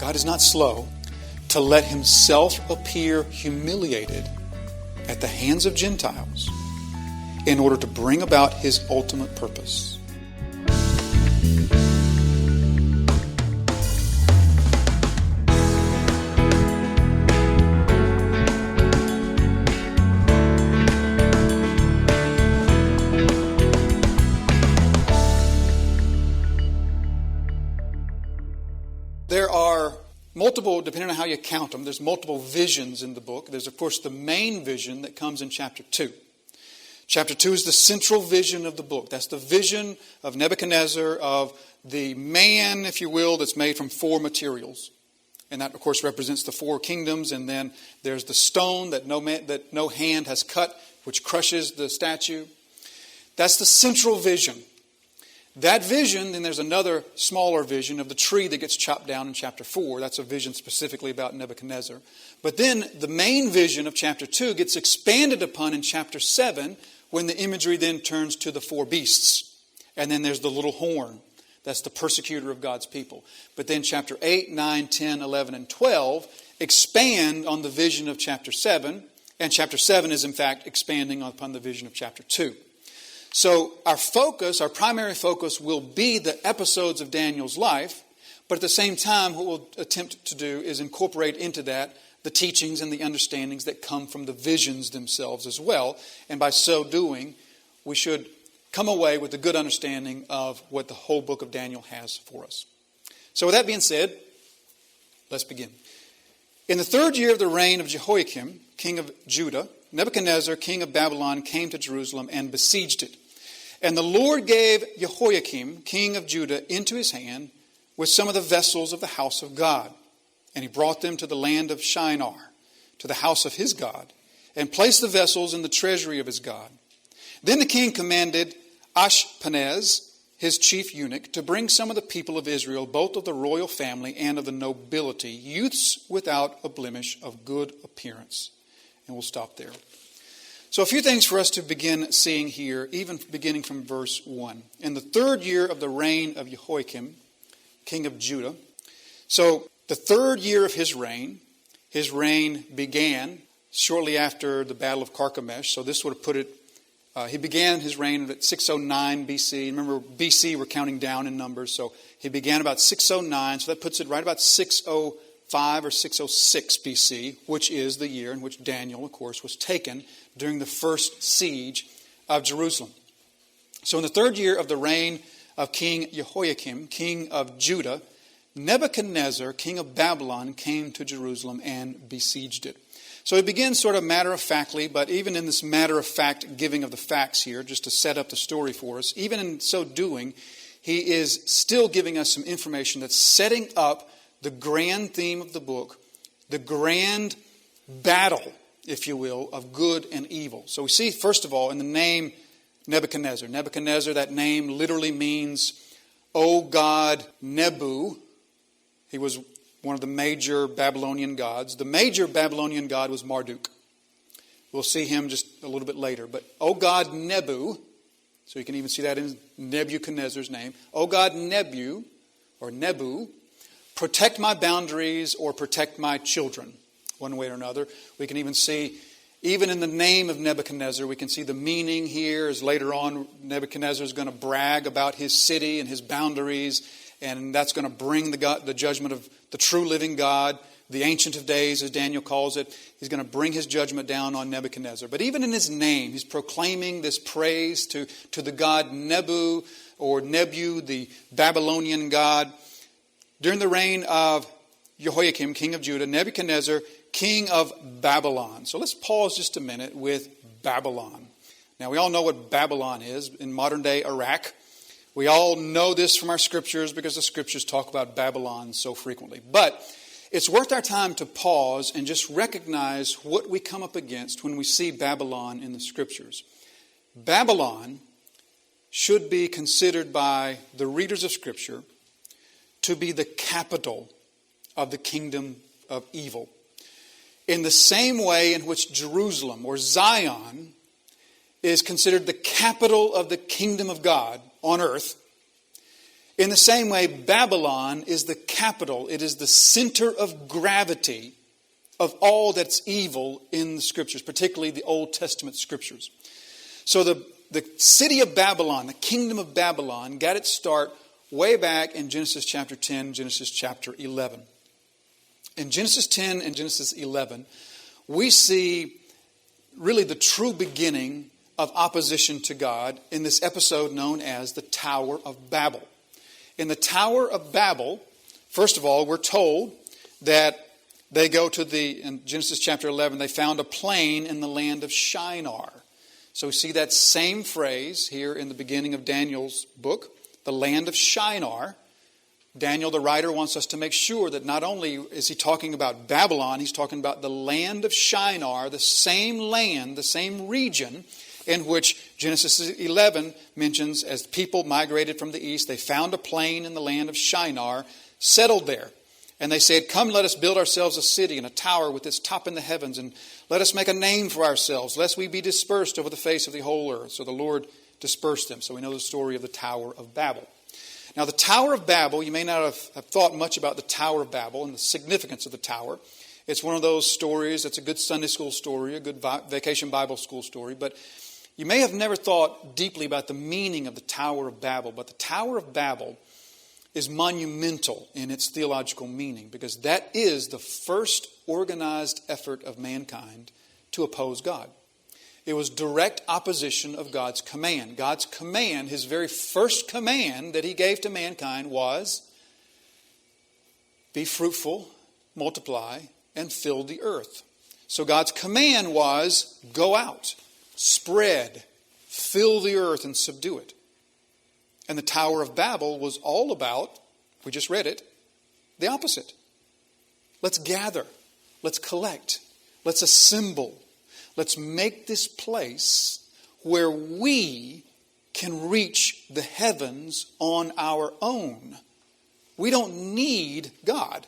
God is not slow to let himself appear humiliated at the hands of Gentiles in order to bring about his ultimate purpose. There are multiple, depending on how you count them, there's multiple visions in the book. There's, of course, the main vision that comes in chapter 2. Chapter 2 is the central vision of the book. That's the vision of Nebuchadnezzar, of the man, if you will, that's made from 4 materials. And that, of course, represents the 4 kingdoms. And then there's the stone that no hand has cut, which crushes the statue. That's the central vision. That vision, then there's another smaller vision of the tree that gets chopped down in chapter 4. That's a vision specifically about Nebuchadnezzar. But then the main vision of chapter 2 gets expanded upon in chapter 7 when the imagery then turns to the 4 beasts. And then there's the little horn. That's the persecutor of God's people. But then chapter 8, 9, 10, 11, and 12 expand on the vision of chapter 7. And chapter 7 is in fact expanding upon the vision of chapter 2. So our primary focus will be the episodes of Daniel's life, but at the same time, what we'll attempt to do is incorporate into that the teachings and the understandings that come from the visions themselves as well. And by so doing, we should come away with a good understanding of what the whole book of Daniel has for us. So with that being said, let's begin. In the 3rd year of the reign of Jehoiakim, king of Judah, Nebuchadnezzar, king of Babylon, came to Jerusalem and besieged it. And the Lord gave Jehoiakim, king of Judah, into his hand with some of the vessels of the house of God. And he brought them to the land of Shinar, to the house of his God, and placed the vessels in the treasury of his God. Then the king commanded Ashpenaz, his chief eunuch, to bring some of the people of Israel, both of the royal family and of the nobility, youths without a blemish of good appearance. And we'll stop there. So a few things for us to begin seeing here, even beginning from verse 1. In the 3rd year of the reign of Jehoiakim, king of Judah. So the 3rd year of his reign began shortly after the Battle of Carchemish. So this would have put it, he began his reign at 609 BC. Remember, BC, we're counting down in numbers. So he began about 609. So that puts it right about 605 or 606 BC, which is the year in which Daniel, of course, was taken during the first siege of Jerusalem. So in the 3rd year of the reign of King Jehoiakim, king of Judah, Nebuchadnezzar, king of Babylon, came to Jerusalem and besieged it. So it begins sort of matter-of-factly, but even in this matter-of-fact giving of the facts here, just to set up the story for us, even in so doing, he is still giving us some information that's setting up the grand theme of the book, the grand battle, if you will, of good and evil. So we see, first of all, in the name Nebuchadnezzar. Nebuchadnezzar, that name literally means, O God Nebu. He was one of the major Babylonian gods. The major Babylonian god was Marduk. We'll see him just a little bit later. But O God Nebu, so you can even see that in Nebuchadnezzar's name. O God Nebu, or Nebu, protect my boundaries or protect my children, one way or another. We can even see, even in the name of Nebuchadnezzar, we can see the meaning here as later on Nebuchadnezzar is going to brag about his city and his boundaries, and that's going to bring the judgment of the true living God, the Ancient of Days, as Daniel calls it. He's going to bring his judgment down on Nebuchadnezzar. But even in his name, he's proclaiming this praise to the god Nebu, or Nebu, the Babylonian god. During the reign of Jehoiakim, king of Judah, Nebuchadnezzar, king of Babylon. So let's pause just a minute with Babylon. Now we all know what Babylon is in modern day Iraq. We all know this from our scriptures because the scriptures talk about Babylon so frequently. But it's worth our time to pause and just recognize what we come up against when we see Babylon in the scriptures. Babylon should be considered by the readers of scripture to be the capital of the kingdom of evil. In the same way in which Jerusalem, or Zion, is considered the capital of the kingdom of God on earth, In the same way, Babylon is the capital. It is the center of gravity of all that's evil in the Scriptures, particularly the Old Testament Scriptures. So the city of Babylon, the kingdom of Babylon, got its start way back in Genesis chapter 10, Genesis chapter 11. In Genesis 10 and Genesis 11, we see really the true beginning of opposition to God in this episode known as the Tower of Babel. In the Tower of Babel, first of all, we're told that they go to in Genesis chapter 11, they found a plain in the land of Shinar. So we see that same phrase here in the beginning of Daniel's book, the land of Shinar. Daniel, the writer, wants us to make sure that not only is he talking about Babylon, he's talking about the land of Shinar, the same land, the same region in which Genesis 11 mentions as people migrated from the east. They found a plain in the land of Shinar, settled there. And they said, "Come, let us build ourselves a city and a tower with its top in the heavens, and let us make a name for ourselves, lest we be dispersed over the face of the whole earth." So the Lord dispersed them. So we know the story of the Tower of Babel. Now, the Tower of Babel, you may not have thought much about the Tower of Babel and the significance of the tower. It's one of those stories that's a good Sunday school story, a good vacation Bible school story. But you may have never thought deeply about the meaning of the Tower of Babel. But the Tower of Babel is monumental in its theological meaning, because that is the first organized effort of mankind to oppose God. It was direct opposition of God's command. God's command, his very first command that he gave to mankind was, be fruitful, multiply, and fill the earth. So God's command was, go out, spread, fill the earth, and subdue it. And the Tower of Babel was all about, we just read it, the opposite. Let's gather, let's collect, let's assemble. Let's make this place where we can reach the heavens on our own. We don't need God.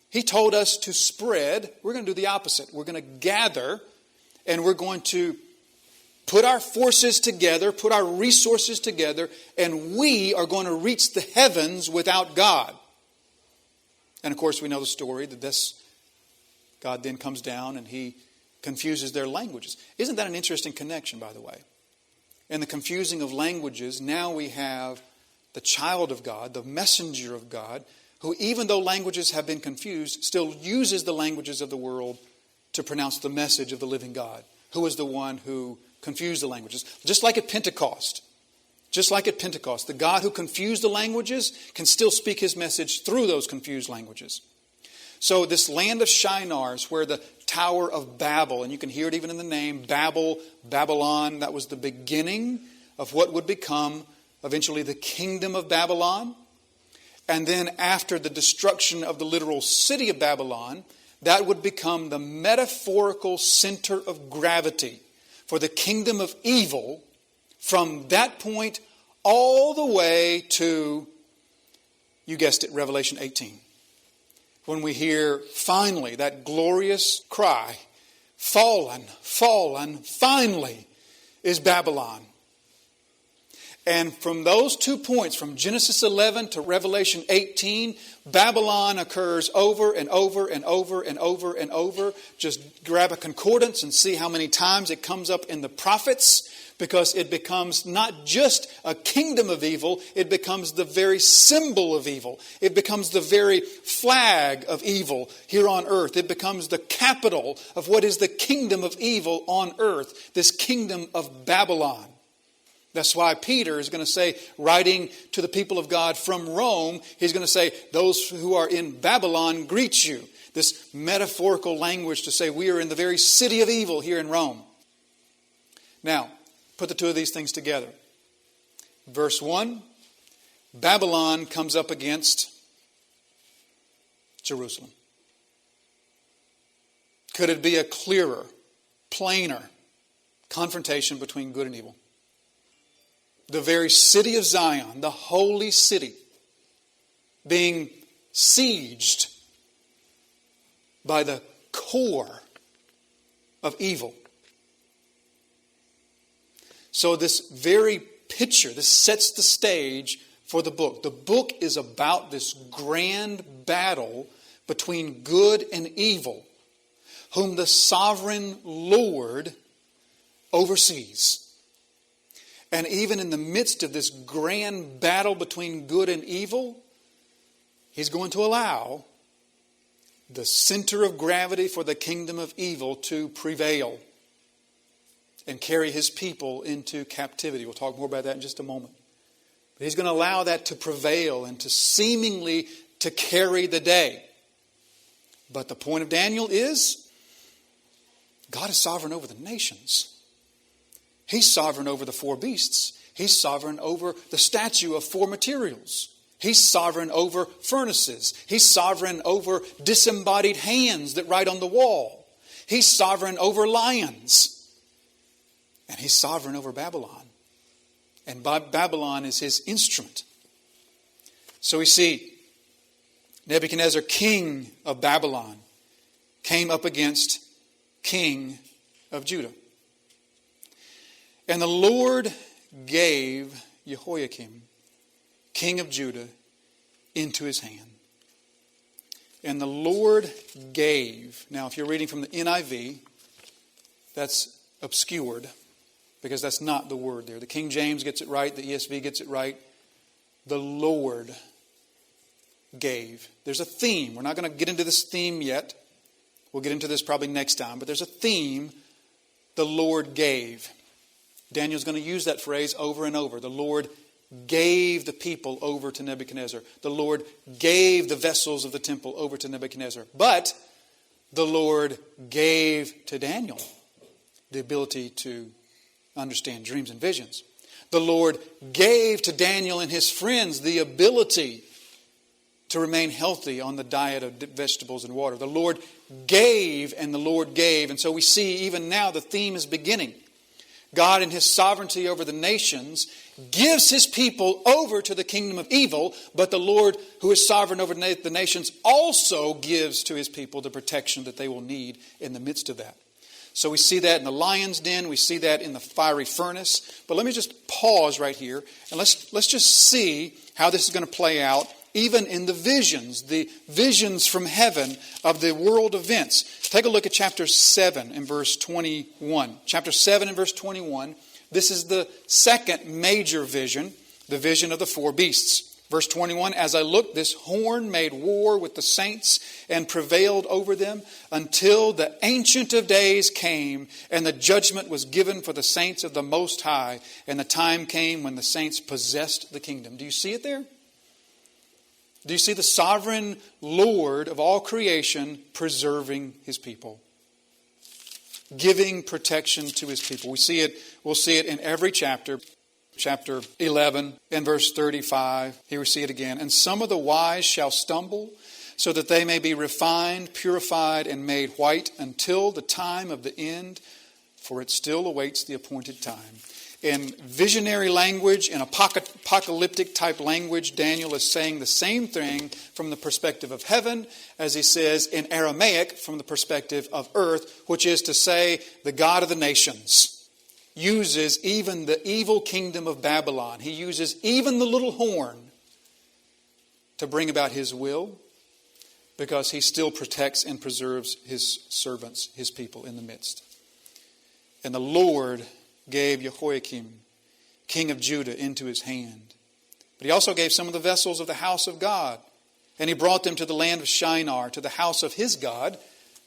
He told us to spread. We're going to do the opposite. We're going to gather, and we're going to put our forces together, put our resources together, and we are going to reach the heavens without God. And of course, we know the story that God then comes down and he confuses their languages. Isn't that an interesting connection, by the way? In the confusing of languages, now we have the child of God, the messenger of God, who, even though languages have been confused, still uses the languages of the world to pronounce the message of the living God, who is the one who confused the languages. Just like at Pentecost, the God who confused the languages can still speak his message through those confused languages. So this land of Shinar is where the Tower of Babel, and you can hear it even in the name, Babel, Babylon, that was the beginning of what would become eventually the kingdom of Babylon. And then after the destruction of the literal city of Babylon, that would become the metaphorical center of gravity for the kingdom of evil from that point all the way to, you guessed it, Revelation 18. When we hear finally that glorious cry, fallen, fallen, finally is Babylon. And from those 2 points, from Genesis 11 to Revelation 18, Babylon occurs over and over and over and over and over. Just grab a concordance and see how many times it comes up in the prophets, because it becomes not just a kingdom of evil, it becomes the very symbol of evil. It becomes the very flag of evil here on earth. It becomes the capital of what is the kingdom of evil on earth, this kingdom of Babylon. That's why Peter is going to say, writing to the people of God from Rome, he's going to say, those who are in Babylon greet you. This metaphorical language to say we are in the very city of evil here in Rome. Now, put the two of these things together. Verse 1, Babylon comes up against Jerusalem. Could it be a clearer, plainer confrontation between good and evil? The very city of Zion, the holy city, being sieged by the core of evil. So this very picture, this sets the stage for the book. The book is about this grand battle between good and evil, whom the sovereign Lord oversees. And even in the midst of this grand battle between good and evil, He's going to allow the center of gravity for the kingdom of evil to prevail and carry His people into captivity. We'll talk more about that in just a moment. But He's going to allow that to prevail and to seemingly to carry the day. But the point of Daniel is, God is sovereign over the nations. He's sovereign over the four beasts. He's sovereign over the statue of four materials. He's sovereign over furnaces. He's sovereign over disembodied hands that write on the wall. He's sovereign over lions. And He's sovereign over Babylon. And Babylon is His instrument. So we see Nebuchadnezzar, king of Babylon, came up against king of Judah. And the Lord gave Jehoiakim, king of Judah, into his hand. And the Lord gave. Now, if you're reading from the NIV, that's obscured, because that's not the word there. The King James gets it right. The ESV gets it right. The Lord gave. There's a theme. We're not going to get into this theme yet. We'll get into this probably next time. But there's a theme. The Lord gave. Daniel's going to use that phrase over and over. The Lord gave the people over to Nebuchadnezzar. The Lord gave the vessels of the temple over to Nebuchadnezzar. But the Lord gave to Daniel the ability to understand dreams and visions. The Lord gave to Daniel and his friends the ability to remain healthy on the diet of vegetables and water. The Lord gave and the Lord gave. And so we see even now the theme is beginning. God in His sovereignty over the nations gives His people over to the kingdom of evil, but the Lord who is sovereign over the nations also gives to His people the protection that they will need in the midst of that. So we see that in the lion's den, we see that in the fiery furnace. But let me just pause right here and let's just see how this is going to play out even in the visions from heaven of the world events. Take a look at chapter 7 and verse 21. Chapter 7 and verse 21. This is the second major vision, the vision of the four beasts. Verse 21, as I looked, this horn made war with the saints and prevailed over them until the Ancient of Days came and the judgment was given for the saints of the Most High. And the time came when the saints possessed the kingdom. Do you see it there? Do you see the sovereign Lord of all creation preserving His people? Giving protection to His people. We'll see it in every chapter. Chapter 11 and verse 35. Here we see it again. And some of the wise shall stumble, so that they may be refined, purified, and made white until the time of the end, for it still awaits the appointed time. In visionary language, in apocalyptic type language, Daniel is saying the same thing from the perspective of heaven as he says in Aramaic from the perspective of earth, which is to say the God of the nations uses even the evil kingdom of Babylon. He uses even the little horn to bring about His will, because He still protects and preserves His servants, His people in the midst. And the Lord gave Jehoiakim, king of Judah, into his hand. But He also gave some of the vessels of the house of God. And He brought them to the land of Shinar, to the house of his God.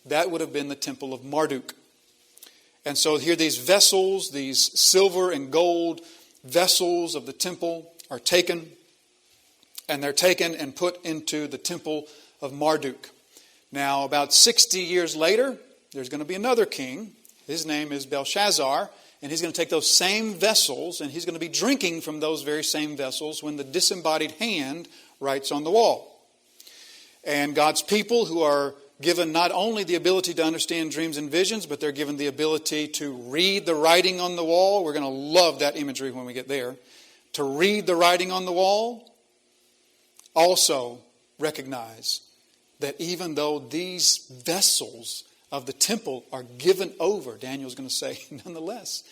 That would have been the temple of Marduk. And so here these vessels, these silver and gold vessels of the temple are taken. And they're taken and put into the temple of Marduk. Now, about 60 years later, there's going to be another king. His name is Belshazzar. And he's going to take those same vessels and he's going to be drinking from those very same vessels when the disembodied hand writes on the wall. And God's people, who are given not only the ability to understand dreams and visions, but they're given the ability to read the writing on the wall. We're going to love that imagery when we get there. To read the writing on the wall. Also recognize that even though these vessels of the temple are given over, Daniel's going to say, nonetheless,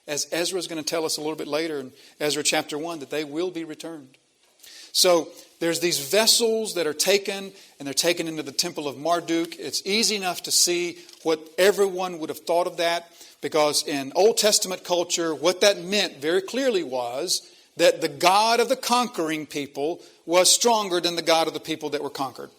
as Ezra is going to tell us a little bit later in Ezra chapter 1, that they will be returned. So there's these vessels that are taken, and they're taken into the temple of Marduk. It's easy enough to see what everyone would have thought of that, because in Old Testament culture, what that meant very clearly was that the God of the conquering people was stronger than the God of the people that were conquered.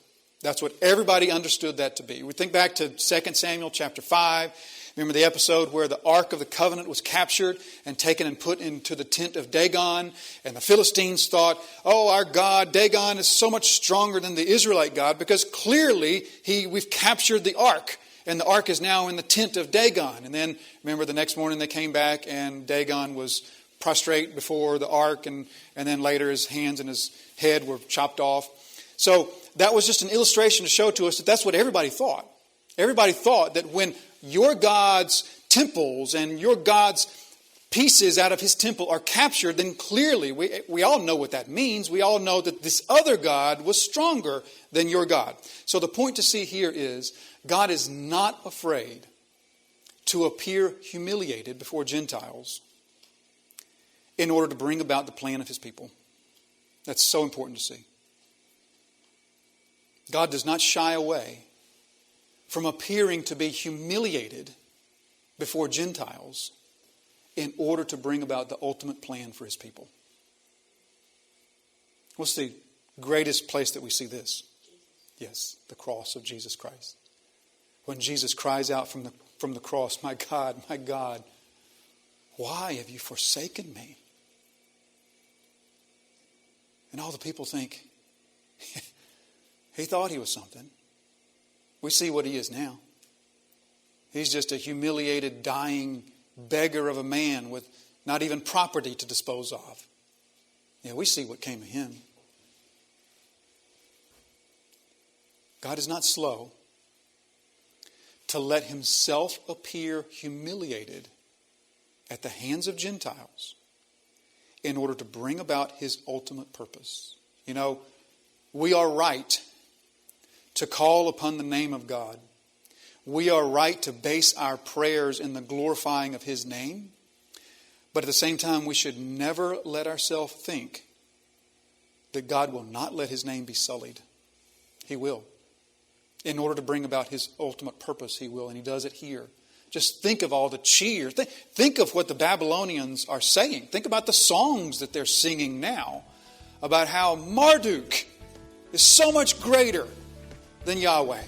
That's what everybody understood that to be. We think back to 2 Samuel chapter 5. Remember the episode where the Ark of the Covenant was captured and taken and put into the tent of Dagon. And the Philistines thought, oh, our God, Dagon, is so much stronger than the Israelite God, because clearly we've captured the Ark. And the Ark is now in the tent of Dagon. And then, remember, the next morning they came back and Dagon was prostrate before the Ark. And then later his hands and his head were chopped off. So that was just an illustration to show to us that that's what everybody thought. Everybody thought that when your God's temples and your God's pieces out of his temple are captured, then clearly we all know what that means. We all know that this other God was stronger than your God. So the point to see here is God is not afraid to appear humiliated before Gentiles in order to bring about the plan of his people. That's so important to see. God does not shy away from appearing to be humiliated before Gentiles in order to bring about the ultimate plan for his people. What's the greatest place that we see this? Yes, the cross of Jesus Christ. When Jesus cries out from the cross, my God, why have you forsaken me? And all the people think, he thought he was something. We see what he is now. He's just a humiliated, dying beggar of a man with not even property to dispose of. Yeah, we see what came of him. God is not slow to let himself appear humiliated at the hands of Gentiles in order to bring about his ultimate purpose. You know, we are right to call upon the name of God. We are right to base our prayers in the glorifying of his name. But at the same time, we should never let ourselves think that God will not let his name be sullied. He will. In order to bring about his ultimate purpose, he will. And he does it here. Just think of all the cheer. Think of what the Babylonians are saying. Think about the songs that they're singing now about how Marduk is so much greater than Yahweh.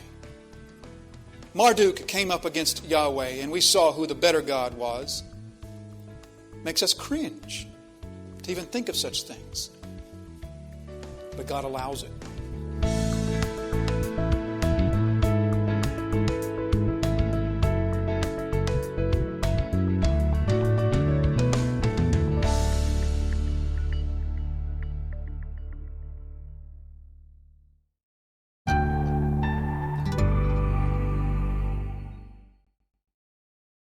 Marduk came up against Yahweh, and we saw who the better God was. Makes us cringe to even think of such things. But God allows it.